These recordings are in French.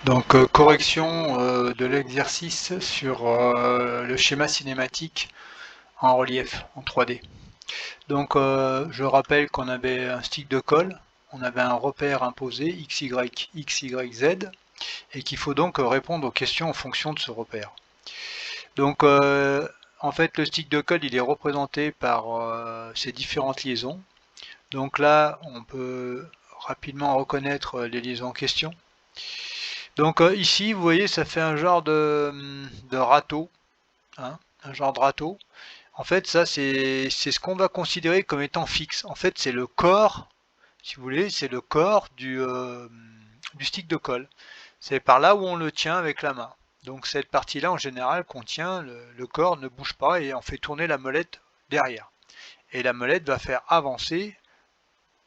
Donc correction de l'exercice sur le schéma cinématique en relief, en 3D. Donc je rappelle qu'on avait un stick de colle, on avait un repère imposé, XY, XYZ, et qu'il faut donc répondre aux questions en fonction de ce repère. Donc en fait le stick de colle il est représenté par ces différentes liaisons. Donc là on peut rapidement reconnaître les liaisons en question. Donc ici, vous voyez, ça fait un genre de râteau, hein, un genre de râteau. En fait, ça, c'est ce qu'on va considérer comme étant fixe. En fait, c'est le corps, si vous voulez, c'est le corps du stick de colle. C'est par là où on le tient avec la main. Donc cette partie-là, en général, contient le corps ne bouge pas et on fait tourner la molette derrière. Et la molette va faire avancer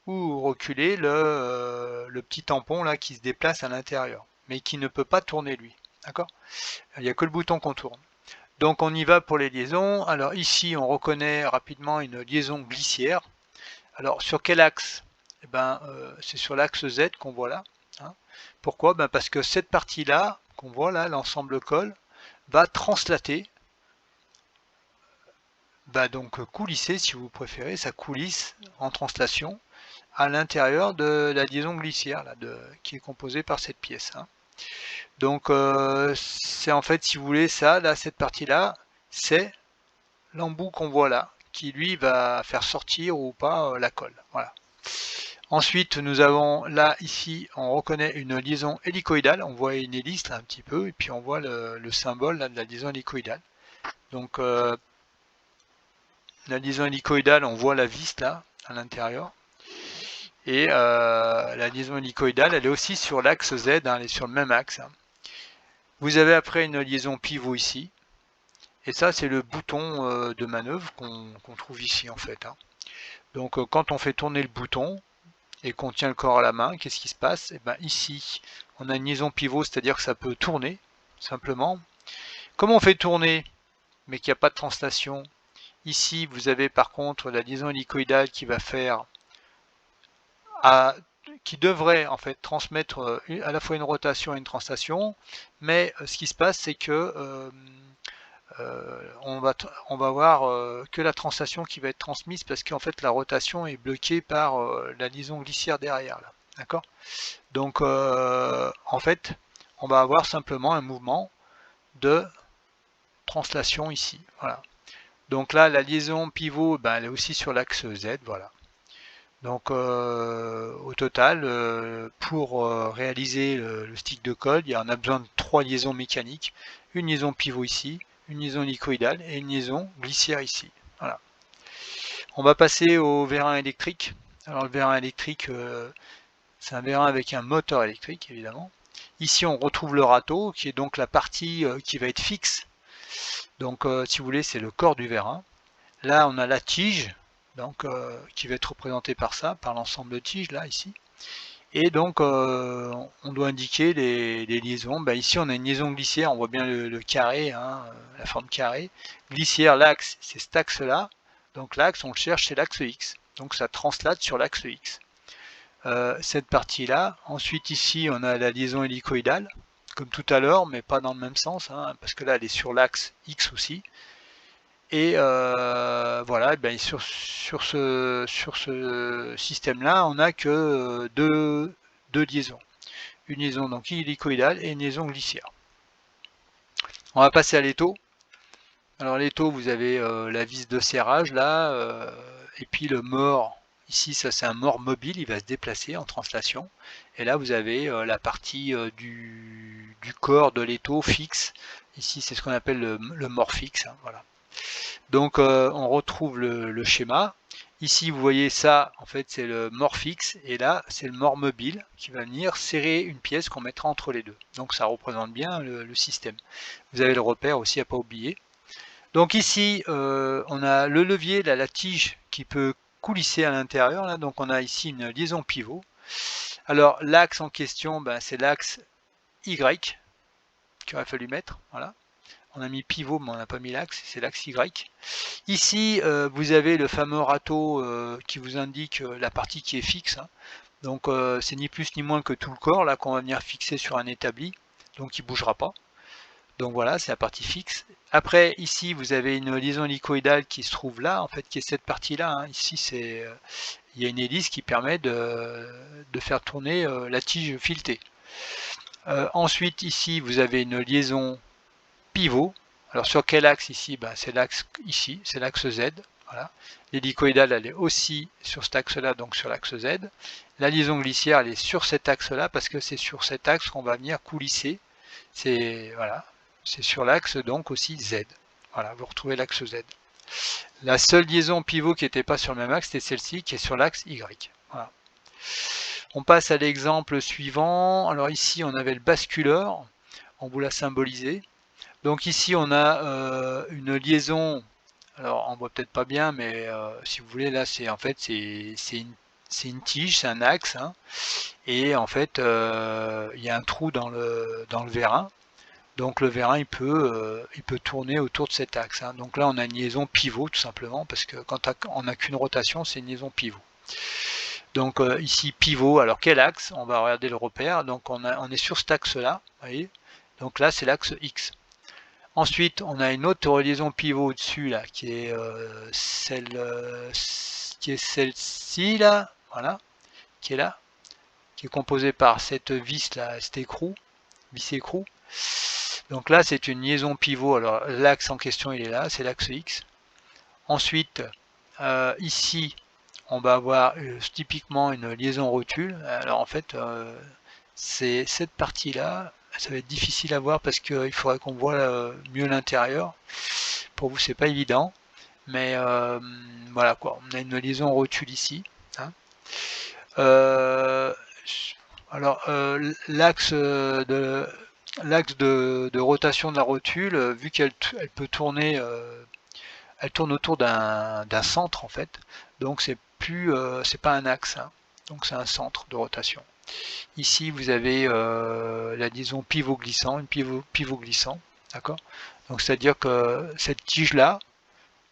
ou reculer le petit tampon là qui se déplace à l'intérieur, mais qui ne peut pas tourner lui. D'accord? Il n'y a que le bouton qu'on tourne. Donc on y va pour les liaisons. Alors ici on reconnaît rapidement une liaison glissière. Alors sur quel axe? Eh ben, c'est sur l'axe Z qu'on voit là. Hein. Pourquoi? Ben, parce que cette partie-là, qu'on voit là, l'ensemble colle, va translater, va donc coulisser si vous préférez, ça coulisse en translation à l'intérieur de la liaison glissière là, qui est composée par cette pièce. Hein. Donc c'est en fait, si vous voulez, ça, là, cette partie-là, c'est l'embout qu'on voit là, qui lui va faire sortir ou pas la colle. Voilà. Ensuite, nous avons là, ici, on reconnaît une liaison hélicoïdale. On voit une hélice là un petit peu, et puis on voit le symbole là, de la liaison hélicoïdale. Donc la liaison hélicoïdale, on voit la vis là, à l'intérieur. Et la liaison hélicoïdale, elle est aussi sur l'axe Z, hein, elle est sur le même axe. Hein. Vous avez après une liaison pivot ici. Et ça, c'est le bouton de manœuvre qu'on trouve ici en fait. Hein. Donc quand on fait tourner le bouton et qu'on tient le corps à la main, qu'est-ce qui se passe? Et ben, ici, on a une liaison pivot, c'est-à-dire que ça peut tourner, simplement. Comme on fait tourner, mais qu'il n'y a pas de translation, ici, vous avez par contre la liaison hélicoïdale qui va faire qui devrait en fait transmettre à la fois une rotation et une translation, mais ce qui se passe c'est que on va voir que la translation qui va être transmise parce qu'en fait la rotation est bloquée par la liaison glissière derrière. D'accord? Donc en fait on va avoir simplement un mouvement de translation ici. Voilà. Donc là la liaison pivot ben, elle est aussi sur l'axe Z. Voilà. Donc au total, pour réaliser le stick de colle, on a besoin de 3 liaisons mécaniques, une liaison pivot ici, une liaison hélicoïdale et une liaison glissière ici. Voilà. On va passer au vérin électrique. Alors le vérin électrique, c'est un vérin avec un moteur électrique évidemment. Ici on retrouve le râteau qui est donc la partie qui va être fixe. Donc si vous voulez c'est le corps du vérin. Là on a la tige donc qui va être représenté par ça, par l'ensemble de tiges là ici. Et donc on doit indiquer les liaisons. Ben, ici on a une liaison glissière, on voit bien le carré, hein, la forme carrée. Glissière, l'axe, c'est cet axe là. Donc l'axe, on le cherche, c'est l'axe X. Donc ça translate sur l'axe X. Cette partie là. Ensuite ici on a la liaison hélicoïdale, comme tout à l'heure, mais pas dans le même sens, hein, parce que là elle est sur l'axe X aussi. Et voilà, ben sur ce système-là, on n'a que deux liaisons. Une liaison donc hélicoïdale et une liaison glissière. On va passer à l'étau. Alors l'étau, vous avez la vis de serrage là, et puis le mort. Ici, ça c'est un mort mobile, il va se déplacer en translation. Et là, vous avez la partie du corps de l'étau fixe. Ici, c'est ce qu'on appelle le mort fixe. Hein, voilà. Donc on retrouve le schéma. Ici vous voyez ça, en fait c'est le mort fixe et là c'est le mort mobile qui va venir serrer une pièce qu'on mettra entre les deux. Donc ça représente bien le système. Vous avez le repère aussi à pas oublier. Donc ici on a le levier, là, la tige qui peut coulisser à l'intérieur. Donc on a ici une liaison pivot. Alors l'axe en question, ben, c'est l'axe Y qu'il aurait fallu mettre. Voilà. On a mis pivot mais on n'a pas mis l'axe, c'est l'axe Y. Ici, vous avez le fameux râteau qui vous indique la partie qui est fixe. Hein. Donc c'est ni plus ni moins que tout le corps là qu'on va venir fixer sur un établi. donc il ne bougera pas. Donc voilà, c'est la partie fixe. Après, ici, vous avez une liaison hélicoïdale qui se trouve là, en fait, qui est cette partie-là. Hein. Ici, il y a une hélice qui permet de faire tourner la tige filetée. Ensuite, ici, vous avez une liaison pivot. Alors, sur quel axe ici? C'est l'axe ici, c'est l'axe Z. Voilà. L'hélicoïdale, elle est aussi sur cet axe-là, donc sur l'axe Z. La liaison glissière, elle est sur cet axe-là, parce que c'est sur cet axe qu'on va venir coulisser. C'est voilà, c'est sur l'axe donc aussi Z. Voilà, vous retrouvez l'axe Z. La seule liaison pivot qui n'était pas sur le même axe, c'était celle-ci qui est sur l'axe Y. Voilà. On passe à l'exemple suivant. Alors ici, on avait le basculeur. On vous l'a symbolisé. Donc ici, on a une liaison. Alors, on voit peut-être pas bien, mais si vous voulez, là, c'est en fait, c'est une tige, c'est un axe. Hein, et en fait, il y a un trou dans le vérin. Donc le vérin il peut tourner autour de cet axe. Hein. Donc là on a une liaison pivot tout simplement parce que quand on n'a qu'une rotation c'est une liaison pivot. Donc ici pivot, alors quel axe? On va regarder le repère. Donc on est sur cet axe là, voyez. Donc là c'est l'axe X. Ensuite on a une autre liaison pivot au-dessus là qui est celle-ci là, voilà, qui est là, qui est composée par cette vis là, cet écrou, vis écrou. Donc là, c'est une liaison pivot. Alors l'axe en question, il est là, c'est l'axe X. Ensuite, ici, on va avoir typiquement une liaison rotule. Alors en fait, c'est cette partie-là. Ça va être difficile à voir parce qu'il faudrait qu'on voit mieux l'intérieur. Pour vous, c'est pas évident. Mais voilà quoi. On a une liaison rotule ici. Hein. Alors l'axe de rotation de la rotule, vu qu'elle peut tourner, elle tourne autour d'un centre en fait, donc c'est pas un axe, hein, donc c'est un centre de rotation. Ici vous avez la liaison pivot glissant, une pivot glissant, d'accord. Donc c'est à dire que cette tige là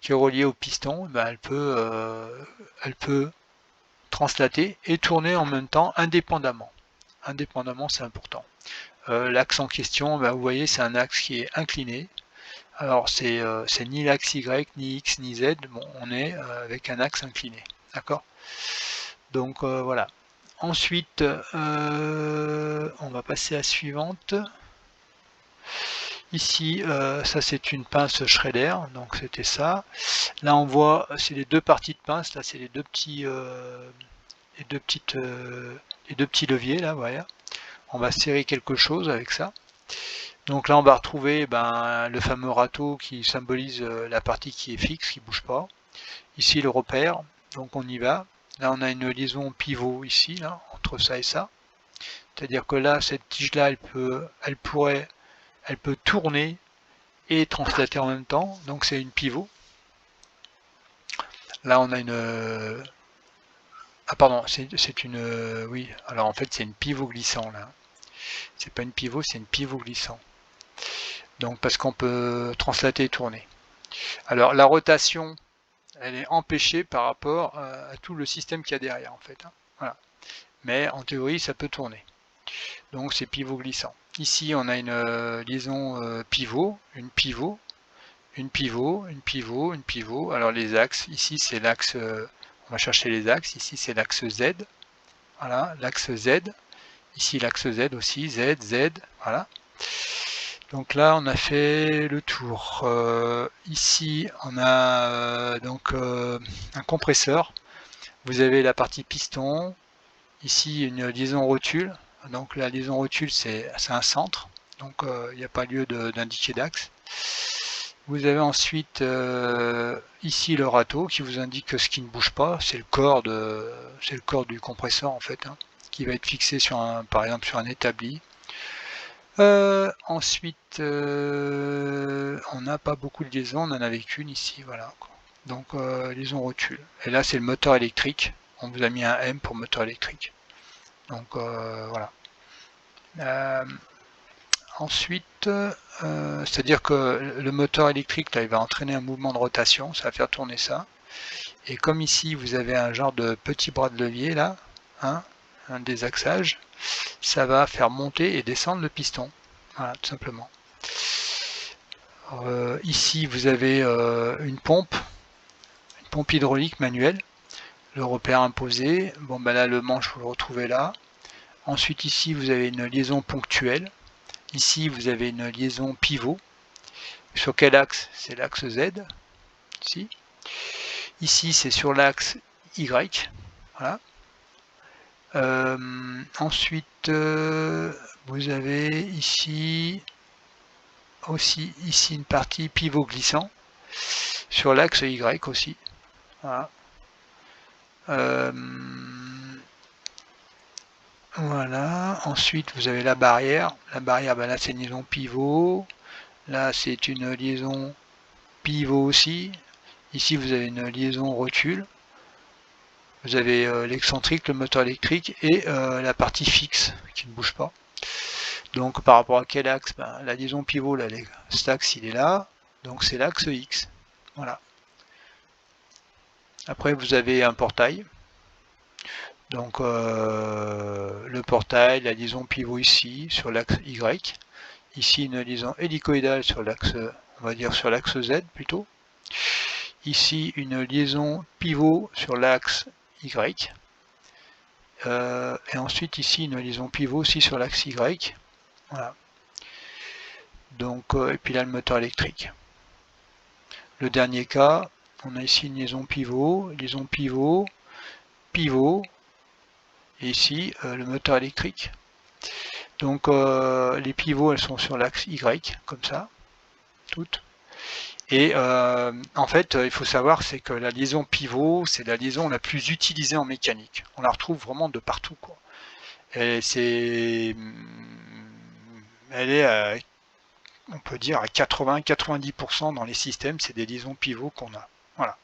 qui est reliée au piston, elle peut translater et tourner en même temps indépendamment. Indépendamment, c'est important. L'axe en question, vous voyez, c'est un axe qui est incliné. Alors, c'est ni l'axe Y, ni X, ni Z. Bon, on est avec un axe incliné. D'accord? Donc, voilà. Ensuite, on va passer à la suivante. Ici, ça c'est une pince Schrader, donc c'était ça. Là, on voit, c'est les deux parties de pince. Là, c'est les deux petits leviers. Là, voilà. On va serrer quelque chose avec ça. Donc là on va retrouver le fameux râteau qui symbolise la partie qui est fixe, qui ne bouge pas. Ici le repère, donc on y va. Là on a une liaison pivot ici, là, entre ça et ça. C'est-à-dire que là, cette tige-là, elle peut tourner et translater en même temps. Donc c'est une pivot. Là on a une... Ah pardon, c'est une... Oui, alors en fait c'est une pivot glissant là. C'est pas une pivot, c'est une pivot glissant. Donc parce qu'on peut translater et tourner. Alors la rotation, elle est empêchée par rapport à tout le système qu'il y a derrière en fait. Hein. Voilà. Mais en théorie, ça peut tourner. Donc c'est pivot glissant. Ici, on a une liaison pivot, une pivot, une pivot, une pivot, une pivot. Alors les axes, ici c'est l'axe, on va chercher les axes. Ici c'est l'axe Z. Voilà, l'axe Z. Ici l'axe Z aussi, Z, Z. Voilà. Donc là, on a fait le tour. Ici, on a un compresseur. Vous avez la partie piston. Ici, une liaison rotule. Donc la liaison rotule, c'est un centre. Donc il n'y a pas lieu d'indiquer d'axe. Vous avez ensuite ici le râteau qui vous indique ce qui ne bouge pas. C'est le corps du compresseur en fait, hein, qui va être fixé par exemple sur un établi. Ensuite, on n'a pas beaucoup de liaisons, on en avait qu'une ici, voilà. Donc liaison rotule. Et là c'est le moteur électrique. On vous a mis un M pour moteur électrique. Donc voilà. Ensuite, c'est-à-dire que le moteur électrique là, il va entraîner un mouvement de rotation, ça va faire tourner ça. Et comme ici vous avez un genre de petit bras de levier là, hein, un désaxage, ça va faire monter et descendre le piston. Voilà, tout simplement. Ici, vous avez une pompe hydraulique manuelle, le repère imposé. Bon, ben là, le manche, vous le retrouvez là. Ensuite, ici, vous avez une liaison ponctuelle. Ici, vous avez une liaison pivot. Sur quel axe? C'est l'axe Z. Ici. Ici, c'est sur l'axe Y. Voilà. Ensuite, vous avez ici aussi une partie pivot glissant sur l'axe Y aussi. Voilà. Voilà. Ensuite, vous avez la barrière. La barrière, ben là, c'est une liaison pivot. Là, c'est une liaison pivot aussi. Ici, vous avez une liaison rotule. Vous avez l'excentrique, le moteur électrique et la partie fixe qui ne bouge pas. Donc par rapport à quel axe? Ben, la liaison pivot, là, cet axe il est là, donc c'est l'axe X. Voilà. Après vous avez un portail. Donc le portail, la liaison pivot ici sur l'axe Y. Ici une liaison hélicoïdale sur l'axe, on va dire sur l'axe Z plutôt. Ici une liaison pivot sur l'axe Y. Et ensuite ici une liaison pivot aussi sur l'axe Y. Voilà. Donc, et puis là le moteur électrique. Le dernier cas, on a ici une liaison pivot, pivot, et ici le moteur électrique. Donc les pivots, elles sont sur l'axe Y, comme ça, toutes. Et en fait, il faut savoir, c'est que la liaison pivot, c'est la liaison la plus utilisée en mécanique. On la retrouve vraiment de partout, quoi. Elle est, on peut dire, à 80-90% dans les systèmes, c'est des liaisons pivots qu'on a. Voilà.